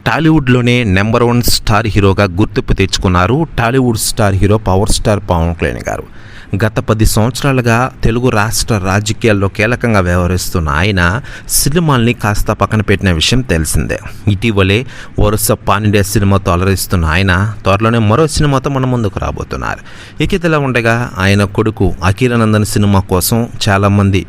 టాలీవుడ్లోనే number 1 star హీరోగా గుర్తింపు తెచ్చుకున్నారు Tollywood star hero power star Pawan Kalyan గారు. గత 10 సంవత్సరాలుగా తెలుగు రాష్ట్ర రాజకీయాల్లో కీలకంగా వ్యవహరిస్తున్న ఆయన సినిమాల్ని కాస్త పక్కన పెట్టిన విషయం తెలిసిందే. ఇటీవలే వరుస పానిండియా సినిమాతో అలరిస్తున్న ఆయన త్వరలోనే మరో సినిమాతో మన ముందుకు రాబోతున్నారు. ఇదిలా ఉండగా ఆయన కొడుకు అఖిరానందన్ సినిమా కోసం చాలామంది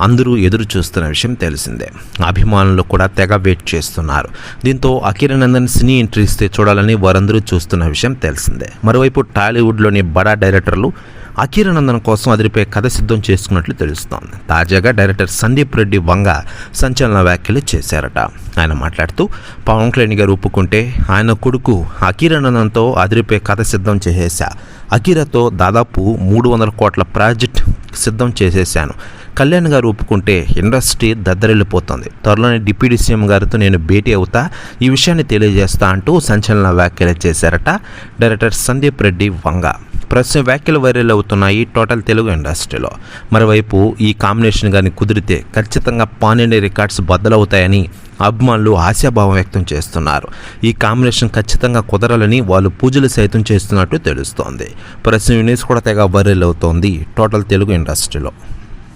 అందరూ ఎదురు చూస్తున్న విషయం తెలిసిందే. అభిమానులు కూడా తెగ వెయిట్ చేస్తున్నారు. దీంతో అఖిరానందన్ సినీ ఎంట్రీ ఇస్తే చూడాలని వారందరూ చూస్తున్న విషయం తెలిసిందే. మరోవైపు టాలీవుడ్లోని బడా డైరెక్టర్లు అఖిరానందన్ కోసం అదిరిపోయే కథ సిద్ధం చేసుకున్నట్లు తెలుస్తోంది. తాజాగా డైరెక్టర్ సందీప్ రెడ్డి వంగ సంచలన వ్యాఖ్యలు చేశారట. ఆయన మాట్లాడుతూ పవన్ కళ్యాణ్ గారు ఒప్పుకుంటే ఆయన కొడుకు అఖిరానందన్తో అదిరిపోయే కథ సిద్ధం చేసేసా. అఖిరాతో దాదాపు 300 కోట్ల ప్రాజెక్ట్ సిద్ధం చేసేసాను. కళ్యాణ్ గారు ఒప్పుకుంటే ఇండస్ట్రీ దద్దరిల్లిపోతుంది. త్వరలోనే డిప్యూటీ సీఎం గారితో నేను భేటీ అవుతా, ఈ విషయాన్ని తెలియజేస్తా అంటూ సంచలన వ్యాఖ్యలు చేశారట డైరెక్టర్ సందీప్ రెడ్డి వంగ. ప్రస్తుతం వ్యాఖ్యలు వైరల్ అవుతున్నాయి టోటల్ తెలుగు ఇండస్ట్రీలో. మరోవైపు ఈ కాంబినేషన్ కానీ కుదిరితే ఖచ్చితంగా పానిండియా రికార్డ్స్ బద్దలవుతాయని అభిమానులు ఆశాభావం వ్యక్తం చేస్తున్నారు. ఈ కాంబినేషన్ ఖచ్చితంగా కుదరాలని వాళ్ళు పూజలు సైతం చేస్తున్నట్టు తెలుస్తోంది. ప్రస్తుతం న్యూస్ కూడా తెగ వైరల్ అవుతోంది టోటల్ తెలుగు ఇండస్ట్రీలో.